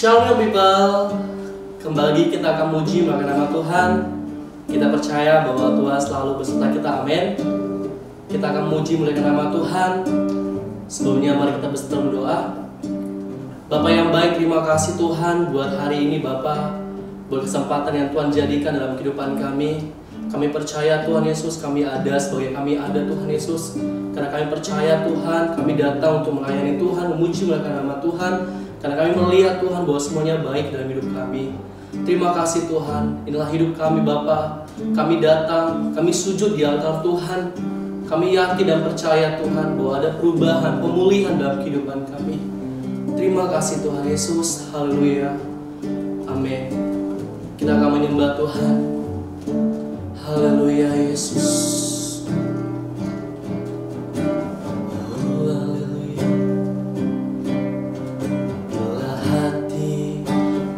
Shalom people, kembali kita akan muji melakukan nama Tuhan. Kita percaya bahwa Tuhan selalu beserta kita, amin. Kita akan muji melakukan nama Tuhan. Sebelumnya mari kita beserta berdoa. Bapak yang baik, terima kasih Tuhan buat hari ini Bapak, buat kesempatan yang Tuhan jadikan dalam kehidupan kami. Kami percaya Tuhan Yesus, kami ada sebagai kami ada Tuhan Yesus. Karena kami percaya Tuhan, kami datang untuk melayani Tuhan, memuji melakukan nama Tuhan. Karena kami melihat Tuhan bahwa semuanya baik dalam hidup kami. Terima kasih Tuhan, inilah hidup kami Bapa. Kami datang, kami sujud di altar Tuhan. Kami yakin dan percaya Tuhan bahwa ada perubahan, pemulihan dalam kehidupan kami. Terima kasih Tuhan Yesus, haleluya, amin. Kita akan menyembah Tuhan. Haleluya Yesus.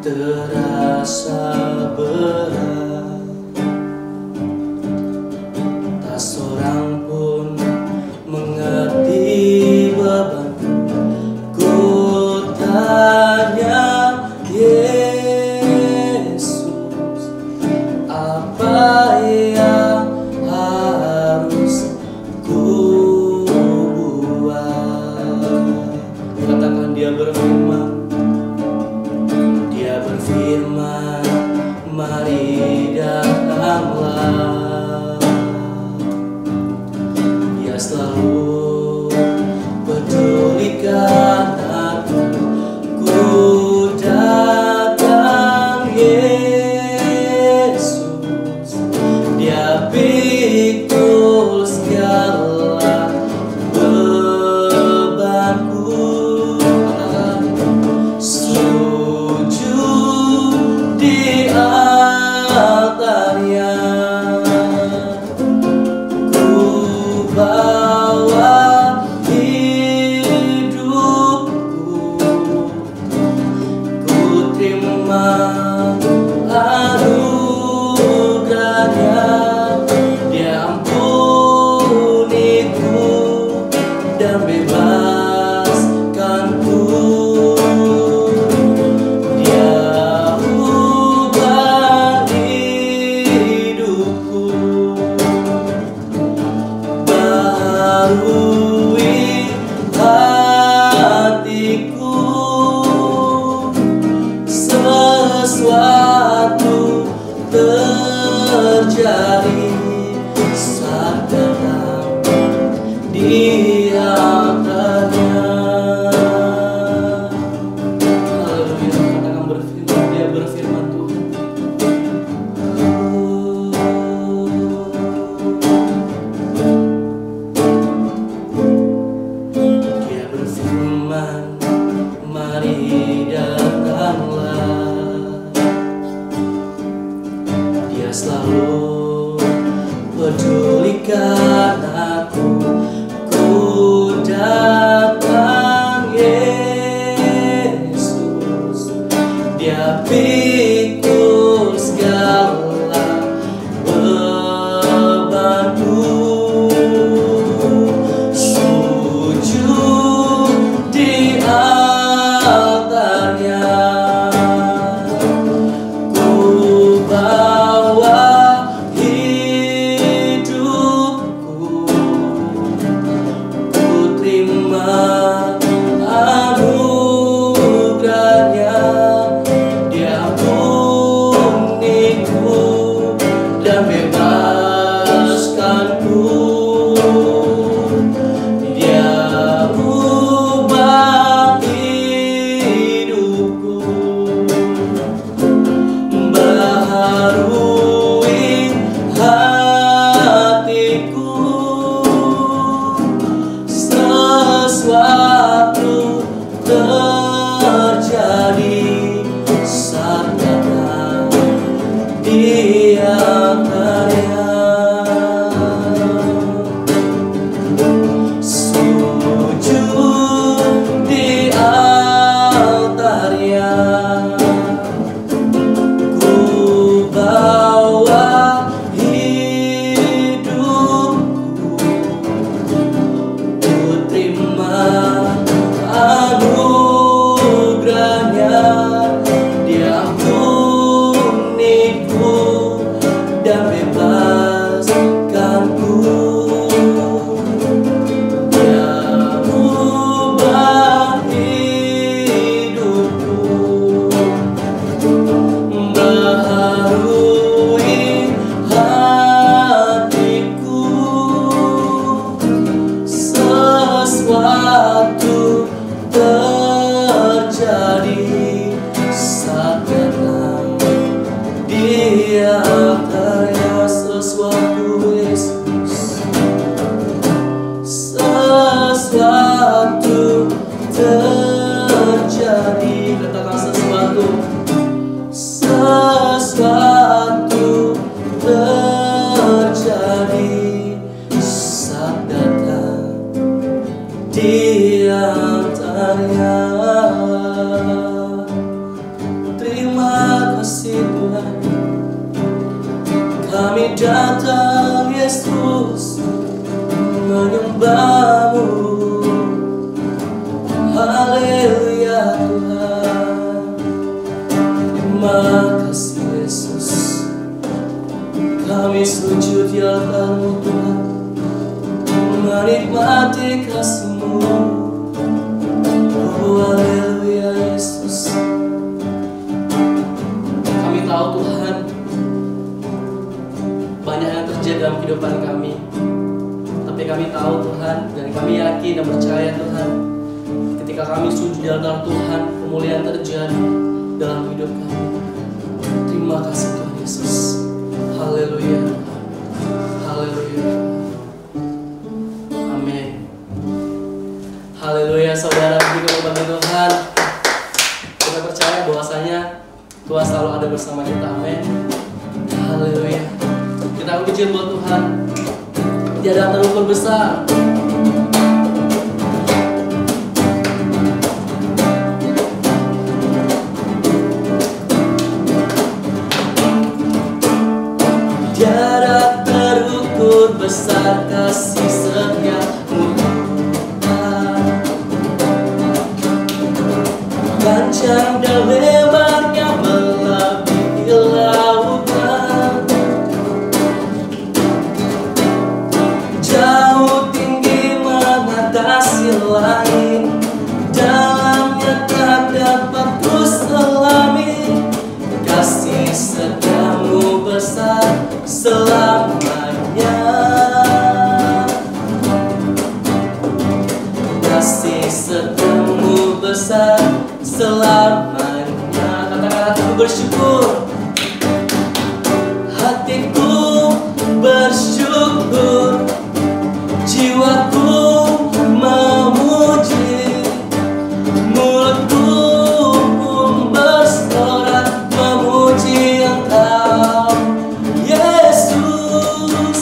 Terasa berat, tak seorang pun mengerti bebanku. Ku tanya Yesus, apa yang harus ku buat? Katakan Dia berfirman. Firman, mari datanglah. Dia selalu pedulikan aku. Ku datang Yesus, Dia pikul segala bebanku. Di altarnya ku bawa hidupku, ku terima anugerahnya. Dia ampuniku dan bebaskanku. Sesuatu terjadi saat datang di altarnya. Haleluya, katakan berfirman, Dia berfirman Tuhan. Dia berfirman, mari datanglah. Dia selalu pedulikan aku. Ku datang Yesus, Dia pikul segala bebanku. Sujud di altarnya, ku bawa hidupku, pribadi saat datang di antaranya. Terima kasih Tuhan, kami datang Yesus menyembah-Mu. Haleluya Tuhan, terima kasih Yesus. Kami sujud di altar-Mu Tuhan, menikmati kasih-Mu. Oh haleluya Yesus. Kami tahu Tuhan, banyak yang terjadi dalam kehidupan kami, tapi kami tahu Tuhan, dan kami yakin dan percaya Tuhan, ketika kami sujud di altar Tuhan, kemuliaan terjadi dalam hidup kami. Terima kasih Tuhan Yesus. Haleluya, haleluya, amin. Haleluya saudara, puji kepada Tuhan. Kita percaya bahwasanya Tuhan selalu ada bersama kita, amin. Haleluya. Kita puji buat Tuhan. Tiada yang terukur besar. Tiada terukur besar kasih setia-Mu Tuhan. Panjang dan lebarnya melebihi lautan, jauh tinggi mengatasi langit, dalamnya tak dapat ku selami. Kasih setia-Mu besar selamanya. Kasih setia-Mu besar selamanya. Katakan hatiku bersyukur, hatiku bersyukur, jiwaku memuji, mulutku pun bersorak memuji Engkau Yesus.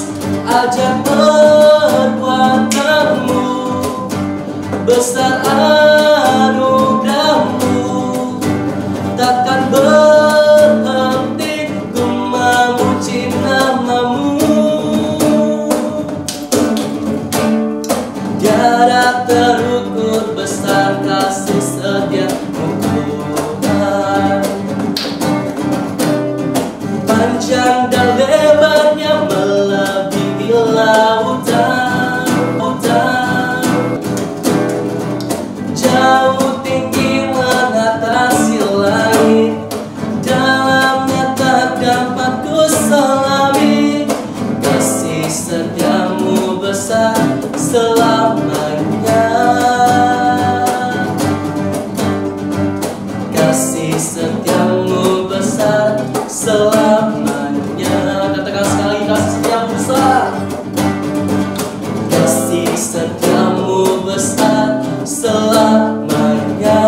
Ajar perbuatan-Mu, besar anugerah-Mu, takkan berhenti ku memuji nama-Mu. Tiada terukur besar kasih setia-Mu Tuhan. Panjang dan lebarnya melebihi lautan, jauh tinggi mengatasi langit, dalamnya tak dapat ku selami. Kasih setia-Mu besar selamanya. Kasih setia-Mu besar selamanya. Katakan sekali, kasih setia-Mu besar. Kasih setia-Mu besar selamanya.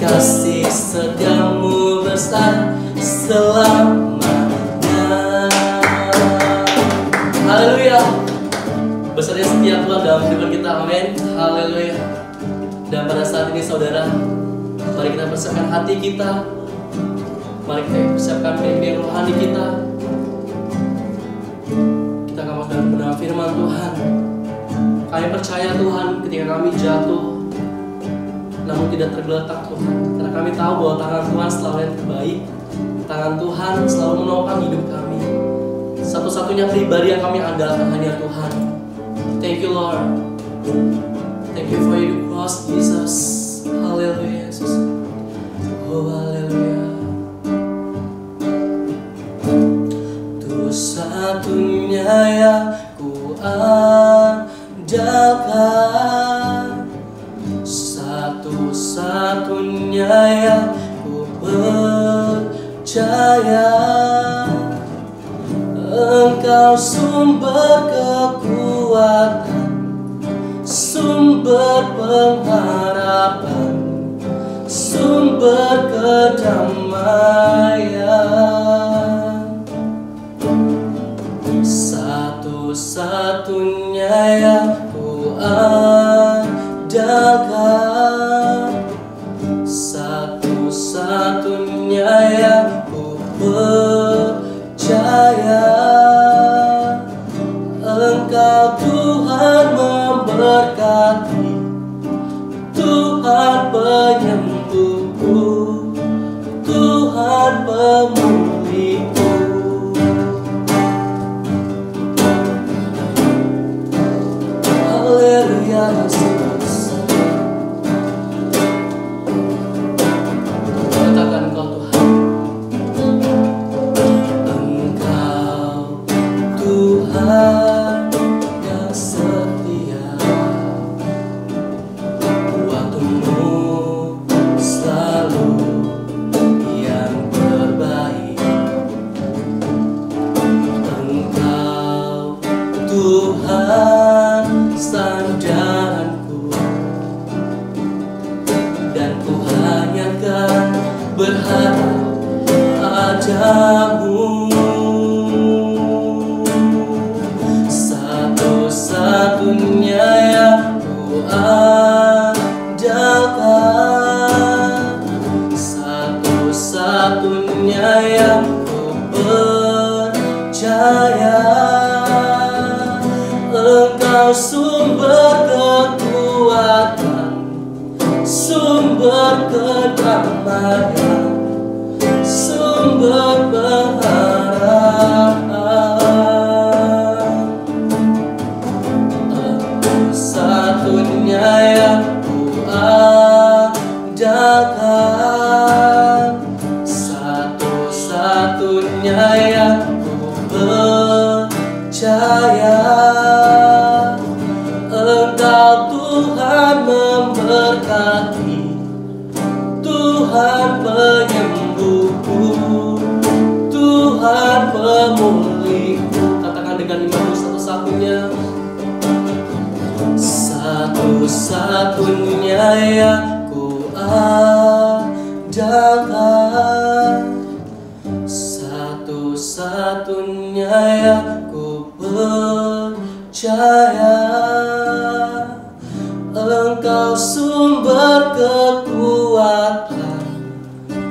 Kasih setia-Mu besar selamanya. Haleluya. Besarnya setia Tuhan dalam kehidupan kita, amin. Haleluya. Dan pada saat ini saudara, mari kita persiapkan hati kita, mari kita persiapkan pikiran rohani kita. Kita akan masuk dalam kebenaran firman Tuhan. Kami percaya Tuhan, ketika kami jatuh namun tidak tergeletak Tuhan, karena kami tahu bahwa tangan Tuhan selalu yang terbaik. Tangan Tuhan selalu menopang hidup kami. Satu-satunya pribadi yang kami andalkan hanya Tuhan. Thank you Lord. Thank you for your cross Jesus. Haleluya Yesus. Oh haleluya. Tuh satunya yang ku andalkan, satu-satunya yang ku percaya. Engkau sumber kekuatan, sumber pengharapan, sumber kedamaian. jaya, Engkau sumber kekuatan, sumber kedamaian, sumber pengharapan. Engkau satunya yang kuandalkan, satu-satunya yang ku percaya. Engkau Tuhan memberkati, Tuhan penyembuhku, Tuhan pemulihku. Katakan dengan iman, satu-satunya, satu-satunya yang ku andalkan, satu-satunya yang ku percaya. Engkau sumber kekuatan,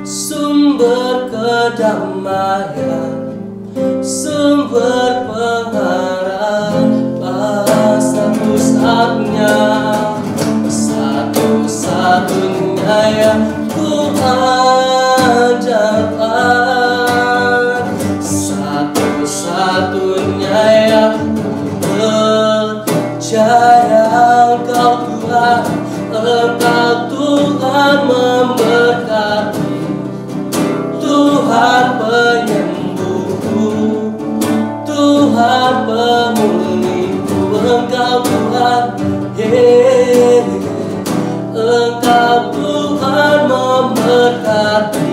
sumber kedamaian, sumber pengharapan. Satu-satunya, satu-satunya yang ku andalkan, satu-satunya yang ku percaya. Engkau Tuhan, Engkau Tuhan memberkati, Tuhan penyembuhku, Tuhan pemulihku. Engkau Tuhan, Engkau Tuhan memberkati,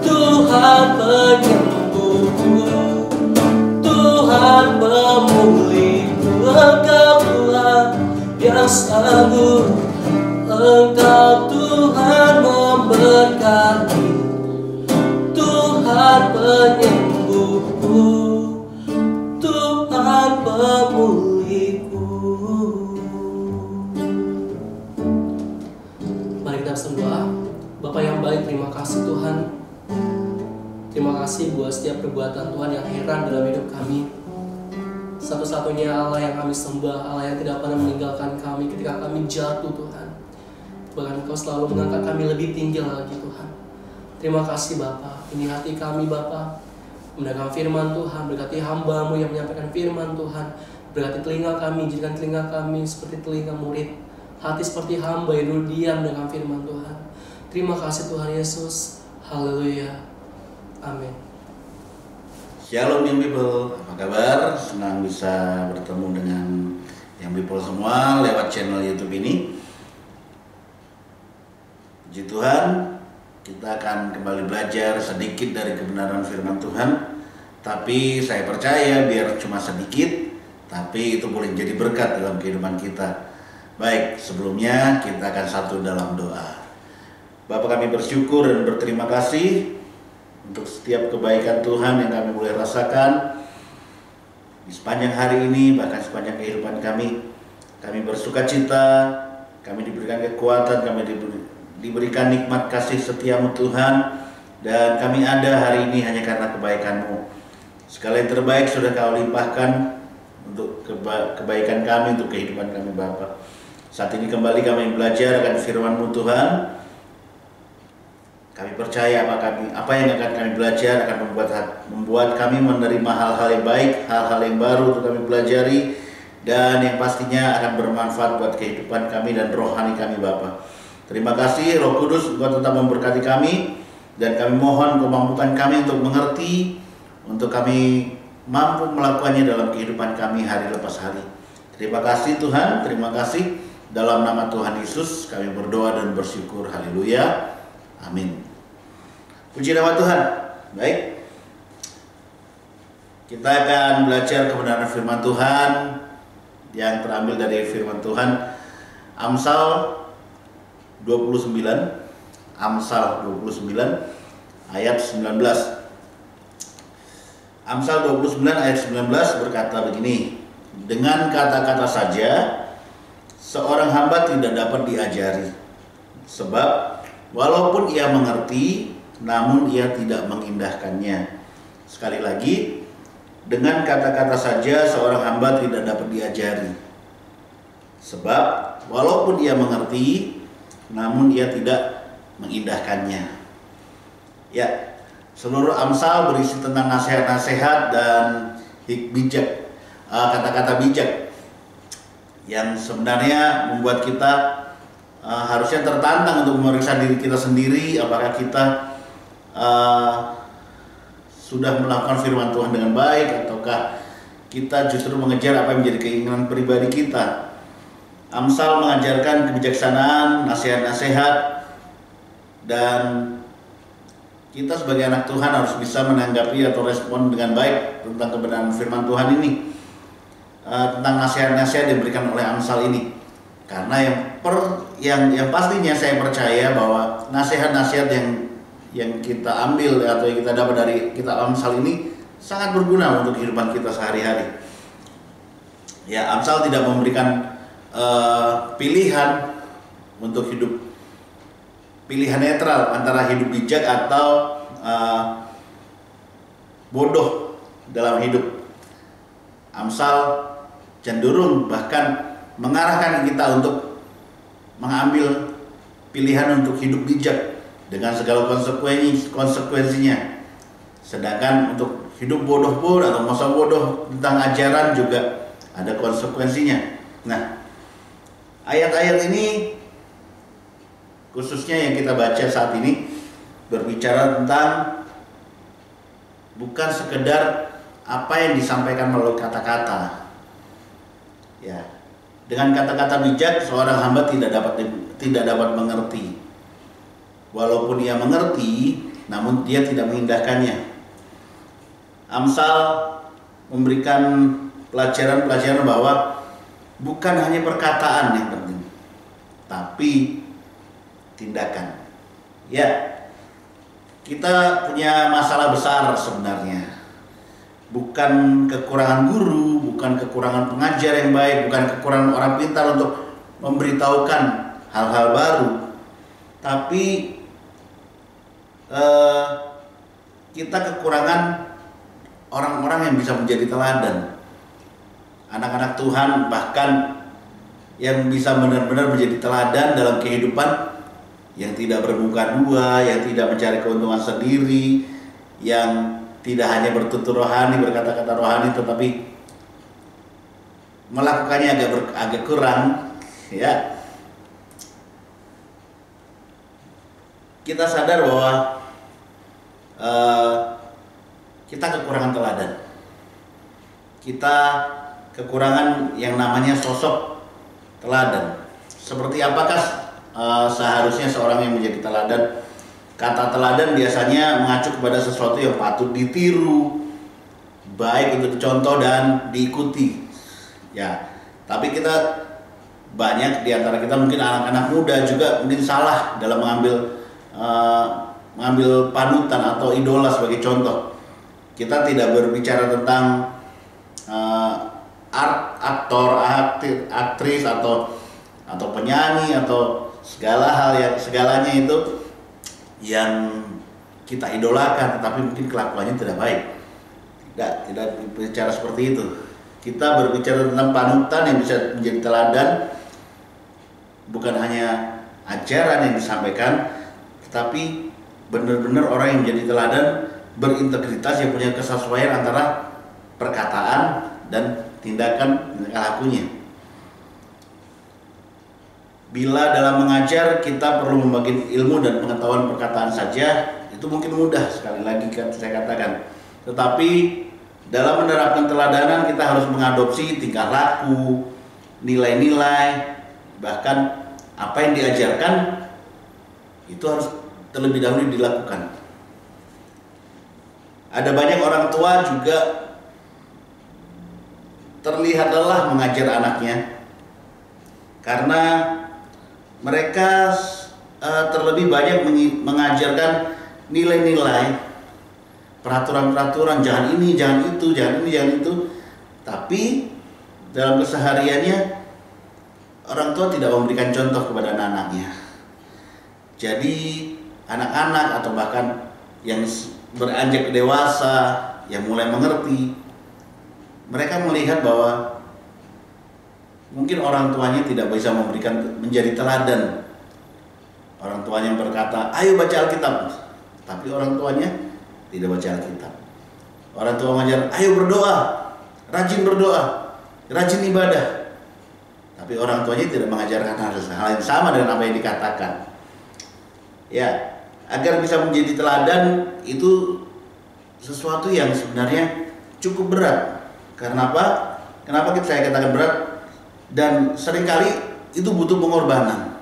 Tuhan penyembuhku, Tuhan pemulihku. Engkau Tuhan yang sanggup, Engkau Tuhan memberkati, Tuhan penyembuhku, Tuhan pemulihku. Mari kita berdoa. Bapa yang baik, terima kasih Tuhan. Terima kasih buat setiap perbuatan Tuhan yang heran dalam hidup kami. Satu-satunya Allah yang kami sembah, Allah yang tidak pernah meninggalkan kami ketika kami jatuh Tuhan. Bahkan Engkau selalu mengangkat kami lebih tinggi lagi Tuhan. Terima kasih Bapa. Ini hati kami Bapa, mendengar firman Tuhan. Berkati hamba-Mu yang menyampaikan firman Tuhan. Berkati telinga kami, jadikan telinga kami seperti telinga murid, hati seperti hamba yang dulu diam dengan firman Tuhan. Terima kasih Tuhan Yesus. Haleluya. Amin. Shalom Young People, apa kabar? Senang bisa bertemu dengan Young People semua lewat channel YouTube ini. Puji Tuhan, kita akan kembali belajar sedikit dari kebenaran firman Tuhan. Tapi saya percaya biar cuma sedikit, tapi itu boleh jadi berkat dalam kehidupan kita. Baik, sebelumnya kita akan satu dalam doa. Bapa, kami bersyukur dan berterima kasih untuk setiap kebaikan Tuhan yang kami boleh rasakan di sepanjang hari ini, bahkan sepanjang kehidupan kami. Kami bersuka cita, kami diberikan kekuatan, kami diberikan nikmat kasih setia-Mu Tuhan. Dan kami ada hari ini hanya karena kebaikan-Mu. Segala yang terbaik sudah Kau limpahkan untuk kebaikan kami, untuk kehidupan kami Bapa. Saat ini kembali kami belajar akan firman-Mu Tuhan. Kami percaya apa yang akan kami belajar akan membuat kami menerima hal-hal yang baik, hal-hal yang baru untuk kami pelajari, dan yang pastinya akan bermanfaat buat kehidupan kami dan rohani kami Bapa. Terima kasih Roh Kudus, Engkau tetap memberkati kami, dan kami mohon kemampuan kami untuk mengerti, untuk kami mampu melakukannya dalam kehidupan kami hari lepas hari. Terima kasih Tuhan, terima kasih. Dalam nama Tuhan Yesus kami berdoa dan bersyukur. Haleluya. Amin. Puji nama Tuhan. Baik, kita akan belajar kebenaran firman Tuhan yang terambil dari firman Tuhan Amsal 29 ayat 19. Amsal 29 ayat 19 berkata begini, dengan kata-kata saja seorang hamba tidak dapat diajari, sebab walaupun ia mengerti, namun ia tidak mengindahkannya. Sekali lagi, dengan kata-kata saja seorang hamba tidak dapat diajari. Sebab walaupun ia mengerti, namun ia tidak mengindahkannya. Ya, seluruh Amsal berisi tentang nasihat-nasihat dan bijak, kata-kata bijak yang sebenarnya membuat kita harusnya tertantang untuk memeriksa diri kita sendiri, apakah kita sudah melakukan firman Tuhan dengan baik, ataukah kita justru mengejar apa yang menjadi keinginan pribadi kita. Amsal mengajarkan kebijaksanaan, nasihat-nasihat, dan kita sebagai anak Tuhan harus bisa menanggapi atau respon dengan baik tentang kebenaran firman Tuhan ini, tentang nasihat-nasihat yang diberikan oleh Amsal ini. Karena yang pastinya saya percaya bahwa nasihat-nasihat yang kita ambil atau yang kita dapat dari kitab Amsal ini sangat berguna untuk kehidupan kita sehari-hari. Ya, Amsal tidak memberikan pilihan untuk hidup, pilihan netral antara hidup bijak atau bodoh dalam hidup. Amsal cenderung bahkan mengarahkan kita untuk mengambil pilihan untuk hidup bijak dengan segala konsekuensinya. Sedangkan untuk hidup bodoh pun atau masa bodoh tentang ajaran juga ada konsekuensinya. Nah, ayat-ayat ini khususnya yang kita baca saat ini berbicara tentang bukan sekedar apa yang disampaikan melalui kata-kata. Ya, dengan kata-kata bijak seorang hamba tidak dapat mengerti. Walaupun ia mengerti, namun dia tidak mengindahkannya. Amsal memberikan pelajaran-pelajaran bahwa bukan hanya perkataan yang penting, tapi tindakan. Ya, kita punya masalah besar sebenarnya. Bukan kekurangan guru, bukan kekurangan pengajar yang baik, bukan kekurangan orang pintar untuk memberitahukan hal-hal baru, tapi kita kekurangan orang-orang yang bisa menjadi teladan. Anak-anak Tuhan bahkan yang bisa benar-benar menjadi teladan dalam kehidupan, yang tidak bermuka dua, yang tidak mencari keuntungan sendiri, yang tidak hanya bertutur rohani, berkata-kata rohani, tetapi melakukannya agak kurang. Ya, kita sadar bahwa kita kekurangan teladan. Kita kekurangan yang namanya sosok teladan. Seperti apakah seharusnya seorang yang menjadi teladan? Kata teladan biasanya mengacu kepada sesuatu yang patut ditiru, baik untuk dicontoh dan diikuti. Ya, tapi kita banyak di antara kita, mungkin anak-anak muda juga mungkin salah dalam mengambil panutan atau idola sebagai contoh. Kita tidak berbicara tentang aktor, aktris atau penyanyi atau segalanya itu yang kita idolakan, tetapi mungkin kelakuannya tidak baik. Tidak berbicara seperti itu. Kita berbicara tentang panutan yang bisa menjadi teladan, bukan hanya ajaran yang disampaikan, tetapi benar-benar orang yang menjadi teladan, berintegritas, yang punya kesesuaian antara perkataan dan tindakan lakunya. Bila dalam mengajar kita perlu membagi ilmu dan pengetahuan perkataan saja, itu mungkin mudah, sekali lagi saya katakan. Tetapi dalam menerapkan teladanan kita harus mengadopsi tingkah laku, nilai-nilai, bahkan apa yang diajarkan itu harus terlebih dahulu dilakukan. Ada banyak orang tua juga terlihat lelah mengajar anaknya karena mereka terlebih banyak mengajarkan nilai-nilai, peraturan-peraturan, jangan ini, jangan itu, jangan ini, jangan itu. Tapi dalam kesehariannya orang tua tidak memberikan contoh kepada anak-anaknya. Jadi anak-anak atau bahkan yang beranjak dewasa, yang mulai mengerti, mereka melihat bahwa mungkin orang tuanya tidak bisa menjadi teladan. Orang tuanya berkata, ayo baca Alkitab, tapi orang tuanya tidak baca Alkitab. Orang tua mengajar, ayo berdoa, rajin ibadah, tapi orang tuanya tidak mengajarkan hal yang sama dengan apa yang dikatakan. Ya, agar bisa menjadi teladan itu sesuatu yang sebenarnya cukup berat. Karena apa? Kenapa saya katakan berat? Dan seringkali itu butuh pengorbanan.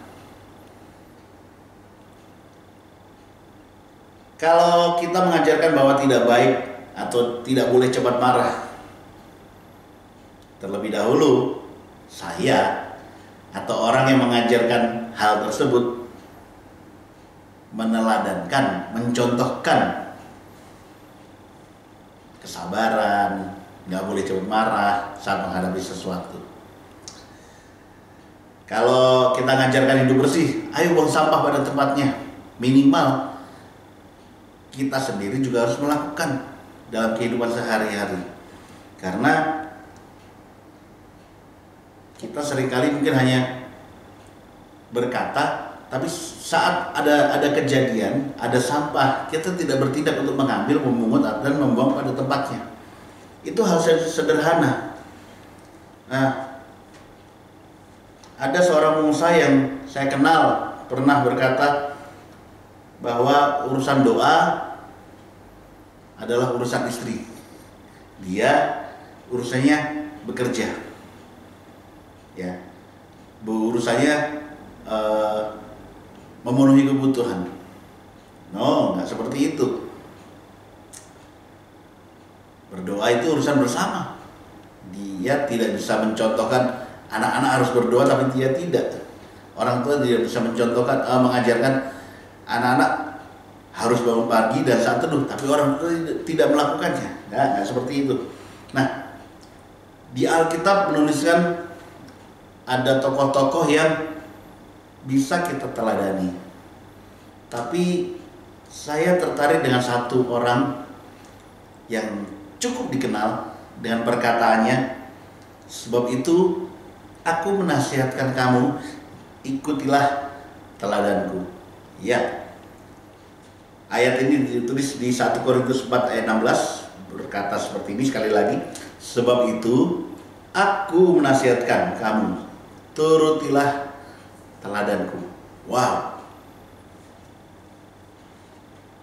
Kalau kita mengajarkan bahwa tidak baik atau tidak boleh cepat marah, terlebih dahulu saya atau orang yang mengajarkan hal tersebut meneladankan, mencontohkan kesabaran, nggak boleh cepat marah saat menghadapi sesuatu. Kalau kita mengajarkan hidup bersih, ayo buang sampah pada tempatnya, minimal kita sendiri juga harus melakukan dalam kehidupan sehari-hari. Karena kita seringkali mungkin hanya berkata, tapi saat ada kejadian, ada sampah, kita tidak bertindak untuk mengambil, memungut dan membuang pada tempatnya. Itu hal sederhana. Nah, ada seorang pengusaha yang saya kenal pernah berkata bahwa urusan doa adalah urusan istri. Dia urusannya bekerja, ya, urusannya memenuhi kebutuhan. No, nggak seperti itu. Berdoa itu urusan bersama. Dia tidak bisa mencontohkan anak-anak harus berdoa, tapi dia tidak. Orang tua tidak bisa mencontohkan, mengajarkan anak-anak harus bangun pagi dan saat teduh, tapi orang tua tidak melakukannya. Nggak seperti itu. Nah, di Alkitab menuliskan ada tokoh-tokoh yang bisa kita teladani. Tapi saya tertarik dengan satu orang yang cukup dikenal dengan perkataannya, sebab itu aku menasihatkan kamu, ikutilah teladanku. Ya, ayat ini ditulis di 1 Korintus 4 ayat 16, berkata seperti ini sekali lagi, sebab itu aku menasihatkan kamu, turutilah teladanku. Wow,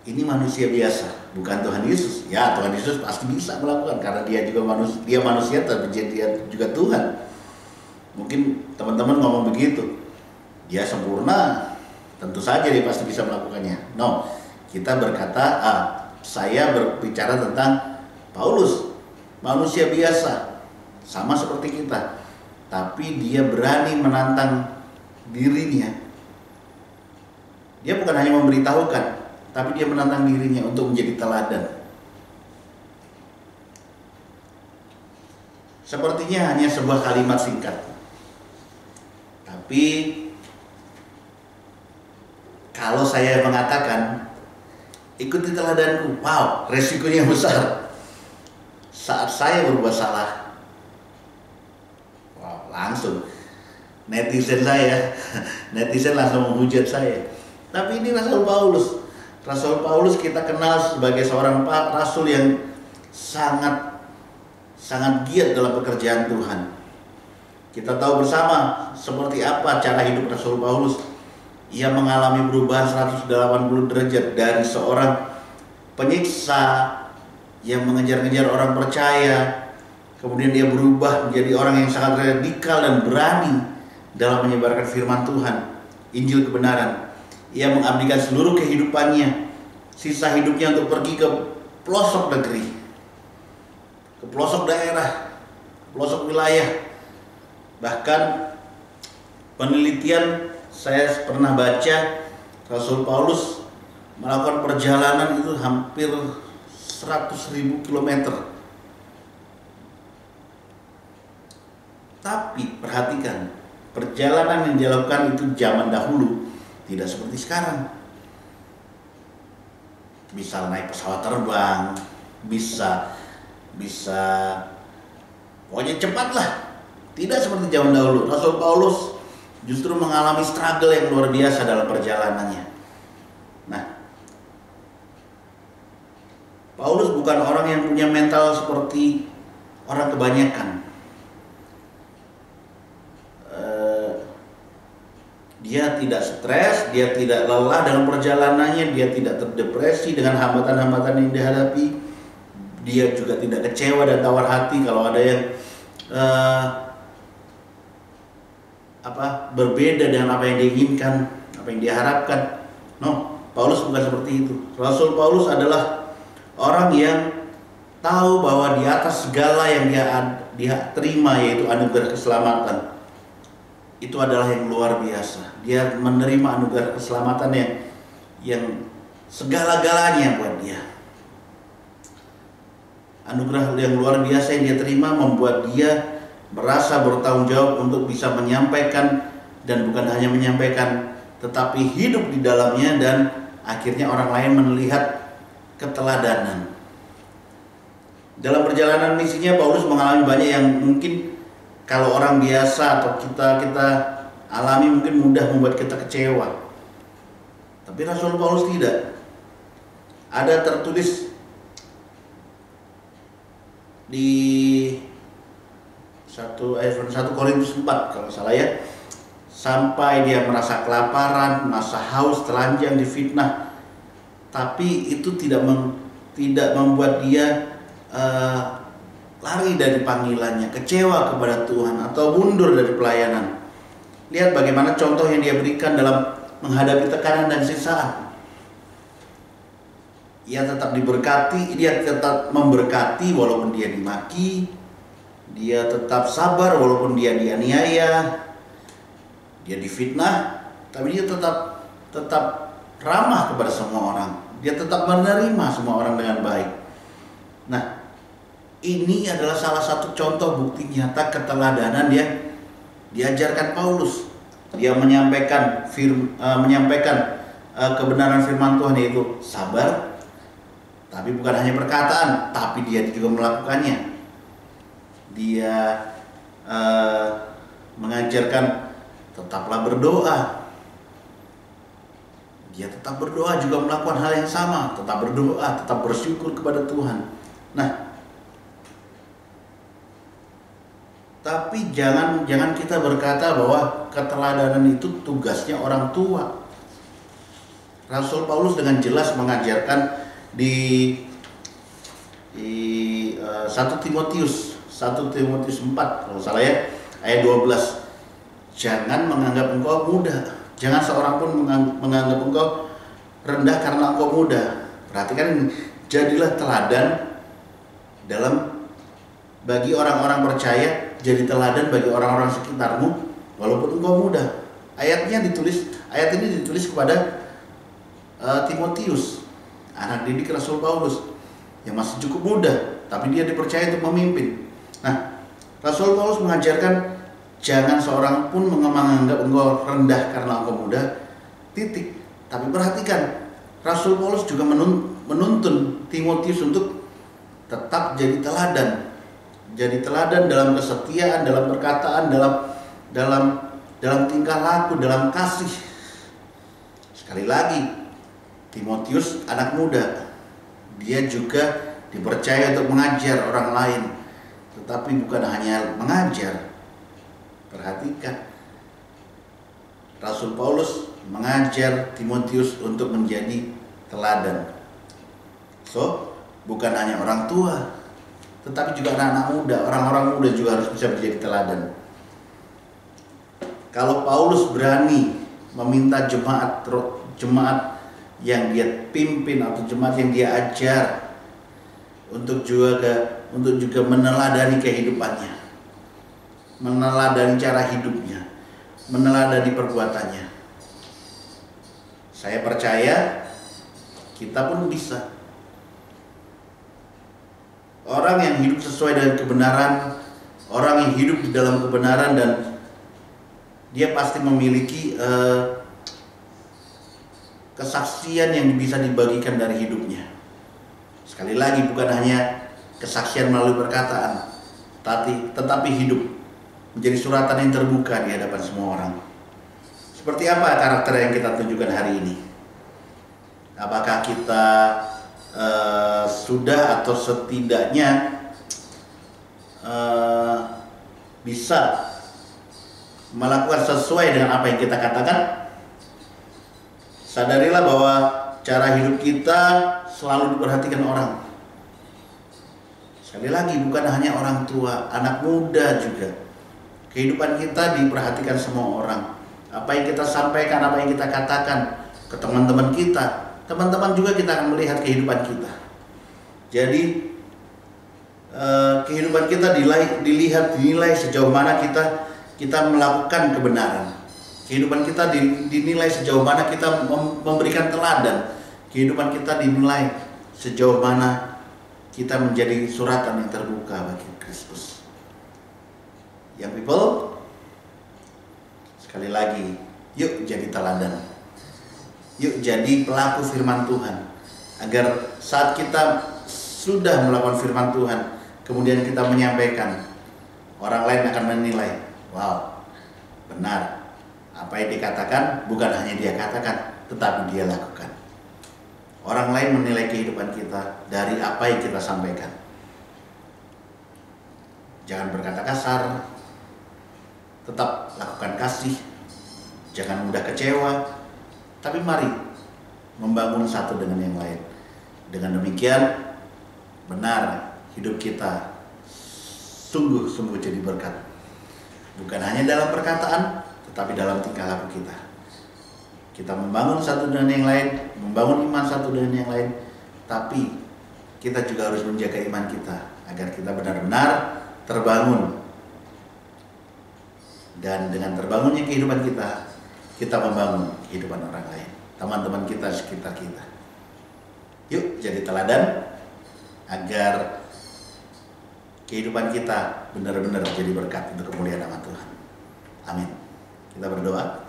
ini manusia biasa, bukan Tuhan Yesus. Ya, Tuhan Yesus pasti bisa melakukan karena dia juga manusia, tapi dia juga Tuhan. Mungkin teman-teman ngomong begitu, dia sempurna, tentu saja dia pasti bisa melakukannya. No, kita berkata, saya berbicara tentang Paulus, manusia biasa, sama seperti kita, tapi dia berani menantang dirinya. Dia bukan hanya memberitahukan, tapi dia menantang dirinya untuk menjadi teladan. Sepertinya hanya sebuah kalimat singkat, tapi kalau saya mengatakan ikuti teladanku, wow, resikonya besar. Saat saya berbuat salah, wow, langsung netizen langsung menghujat saya. Tapi ini Rasul Paulus kita kenal sebagai seorang rasul yang sangat giat dalam pekerjaan Tuhan. Kita tahu bersama seperti apa cara hidup Rasul Paulus. Ia mengalami perubahan 180 derajat dari seorang penyiksa yang mengejar-ngejar orang percaya, kemudian dia berubah menjadi orang yang sangat radikal dan berani dalam menyebarkan firman Tuhan, Injil kebenaran. Ia mengabdikan seluruh kehidupannya, sisa hidupnya untuk pergi ke pelosok negeri, ke pelosok daerah, pelosok wilayah. Bahkan penelitian saya pernah baca, Rasul Paulus melakukan perjalanan itu hampir 100.000 kilometer. Tapi perhatikan, perjalanan yang dilakukan itu zaman dahulu tidak seperti sekarang. Bisa naik pesawat terbang, bisa Pokoknya cepatlah. Tidak seperti zaman dahulu. Rasul Paulus justru mengalami struggle yang luar biasa dalam perjalanannya. Nah, Paulus bukan orang yang punya mental seperti orang kebanyakan. Dia tidak stres, dia tidak lelah dalam perjalanannya, dia tidak terdepresi dengan hambatan-hambatan yang dihadapi. Dia juga tidak kecewa dan tawar hati kalau ada yang berbeda dengan apa yang diinginkan, apa yang diharapkan. No, Paulus bukan seperti itu. Rasul Paulus adalah orang yang tahu bahwa di atas segala yang dia terima, yaitu anugerah keselamatan, itu adalah yang luar biasa. Dia menerima anugerah keselamatan yang segala-galanya buat dia. Anugerah yang luar biasa yang dia terima membuat dia merasa bertanggung jawab untuk bisa menyampaikan, dan bukan hanya menyampaikan, tetapi hidup di dalamnya, dan akhirnya orang lain melihat keteladanan. Dalam perjalanan misinya, Paulus mengalami banyak yang mungkin kalau orang biasa atau kita alami mungkin mudah membuat kita kecewa. Tapi Rasul Paulus tidak. Ada tertulis di 1 Korintus 4 kalau salah ya, sampai dia merasa kelaparan, merasa haus, telanjang, difitnah, tapi itu tidak membuat dia lari dari panggilannya, kecewa kepada Tuhan, atau mundur dari pelayanan. Lihat bagaimana contoh yang dia berikan dalam menghadapi tekanan dan siksaan. Ia tetap diberkati, dia tetap memberkati walaupun dia dimaki, dia tetap sabar walaupun dia dianiaya, dia difitnah, tapi dia tetap ramah kepada semua orang. Dia tetap menerima semua orang dengan baik. Nah, ini adalah salah satu contoh bukti nyata keteladanan yang diajarkan Paulus. Dia menyampaikan kebenaran firman Tuhan, yaitu sabar, tapi bukan hanya perkataan, tapi dia juga melakukannya. Dia mengajarkan tetaplah berdoa. Dia tetap berdoa, juga melakukan hal yang sama, tetap berdoa, tetap bersyukur kepada Tuhan. Nah, tapi jangan kita berkata bahwa keteladanan itu tugasnya orang tua. Rasul Paulus dengan jelas mengajarkan di 1 Timotius 4 kalau salah ya, ayat 12. Jangan menganggap engkau muda. Jangan seorang pun menganggap engkau rendah karena engkau muda. Perhatikan, jadilah teladan bagi orang-orang percaya. Jadi teladan bagi orang-orang sekitarmu walaupun engkau muda. Ayat ini ditulis kepada Timotius, anak didik Rasul Paulus yang masih cukup muda, tapi dia dipercaya untuk memimpin. Nah, Rasul Paulus mengajarkan jangan seorang pun menganggap engkau rendah karena engkau muda. Titik. Tapi perhatikan, Rasul Paulus juga menuntun Timotius untuk tetap jadi teladan. Jadi teladan dalam kesetiaan, dalam perkataan, dalam tingkah laku, dalam kasih. Sekali lagi, Timotius anak muda, dia juga dipercaya untuk mengajar orang lain, tetapi bukan hanya mengajar. Perhatikan, Rasul Paulus mengajar Timotius untuk menjadi teladan. So, bukan hanya orang tua, tetapi juga anak-anak muda, orang-orang muda juga harus bisa menjadi teladan. Kalau Paulus berani meminta jemaat yang dia pimpin atau jemaat yang dia ajar untuk juga meneladani kehidupannya, meneladani cara hidupnya, meneladani perbuatannya, saya percaya kita pun bisa. Orang yang hidup sesuai dengan kebenaran, orang yang hidup di dalam kebenaran, dan dia pasti memiliki kesaksian yang bisa dibagikan dari hidupnya. Sekali lagi, bukan hanya kesaksian melalui perkataan, tetapi hidup, menjadi suratan yang terbuka di hadapan semua orang. Seperti apa karakter yang kita tunjukkan hari ini? Apakah kita sudah atau setidaknya bisa melakukan sesuai dengan apa yang kita katakan? Sadarilah bahwa cara hidup kita selalu diperhatikan orang. Sekali lagi, bukan hanya orang tua, anak muda juga. Kehidupan kita diperhatikan semua orang. Apa yang kita sampaikan, apa yang kita katakan ke teman-teman kita, teman-teman juga kita akan melihat kehidupan kita. Jadi kehidupan kita dinilai sejauh mana kita melakukan kebenaran. Kehidupan kita dinilai sejauh mana kita memberikan teladan. Kehidupan kita dinilai sejauh mana kita menjadi suratan yang terbuka bagi Kristus. Young people, sekali lagi, yuk jadi teladan. Yuk jadi pelaku firman Tuhan. Agar saat kita sudah melakukan firman Tuhan, kemudian kita menyampaikan, orang lain akan menilai, wow, benar. Apa yang dikatakan bukan hanya dia katakan, tetapi dia lakukan. Orang lain menilai kehidupan kita dari apa yang kita sampaikan. Jangan berkata kasar, tetap lakukan kasih, jangan mudah kecewa, tapi mari membangun satu dengan yang lain. Dengan demikian, benar hidup kita sungguh-sungguh jadi berkat. Bukan hanya dalam perkataan, tetapi dalam tingkah laku kita. Kita membangun satu dengan yang lain, membangun iman satu dengan yang lain, tapi kita juga harus menjaga iman kita agar kita benar-benar terbangun. Dan dengan terbangunnya kehidupan kita membangun kehidupan orang lain, teman-teman kita sekitar kita. Yuk jadi teladan agar kehidupan kita benar-benar jadi berkat untuk kemuliaan nama Tuhan. Amin. Kita berdoa.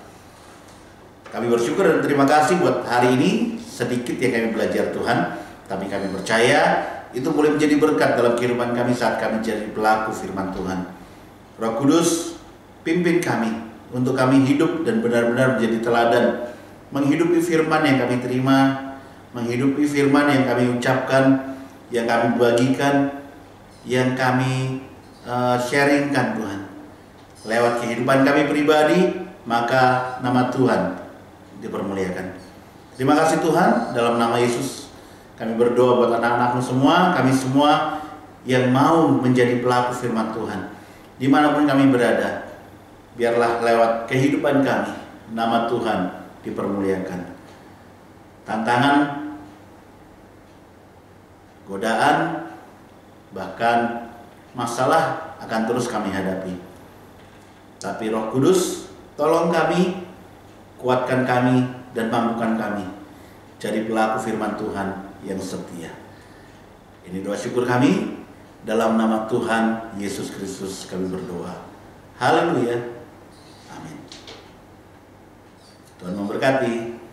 Kami bersyukur dan terima kasih buat hari ini, sedikit yang kami belajar Tuhan, tapi kami percaya itu boleh menjadi berkat dalam kehidupan kami saat kami jadi pelaku firman Tuhan. Roh Kudus, pimpin kami untuk kami hidup dan benar-benar menjadi teladan, menghidupi firman yang kami terima, menghidupi firman yang kami ucapkan, yang kami bagikan, yang kami sharingkan Tuhan. Lewat kehidupan kami pribadi, maka nama Tuhan dipermuliakan. Terima kasih Tuhan, dalam nama Yesus kami berdoa buat anak-anakmu semua, kami semua yang mau menjadi pelaku firman Tuhan dimanapun kami berada. Biarlah lewat kehidupan kami nama Tuhan dipermuliakan. Tantangan, godaan, bahkan masalah akan terus kami hadapi. Tapi Roh Kudus, tolong kami, kuatkan kami, dan mampukan kami jadi pelaku firman Tuhan yang setia. Ini doa syukur kami, dalam nama Tuhan Yesus Kristus kami berdoa. Haleluya. Amin. Tuhan memberkati.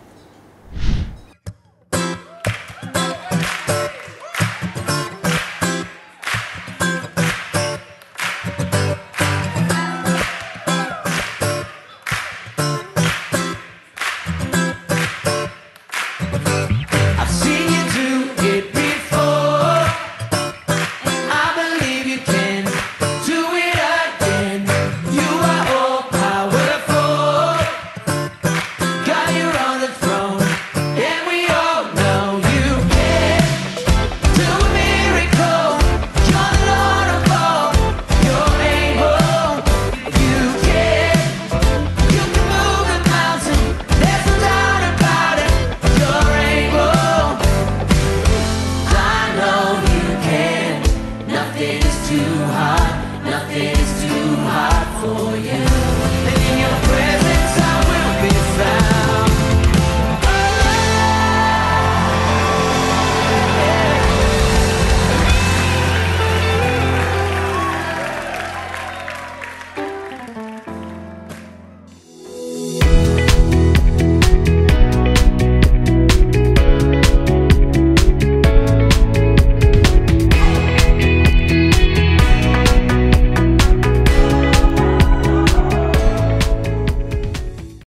Nothing is too hard for you.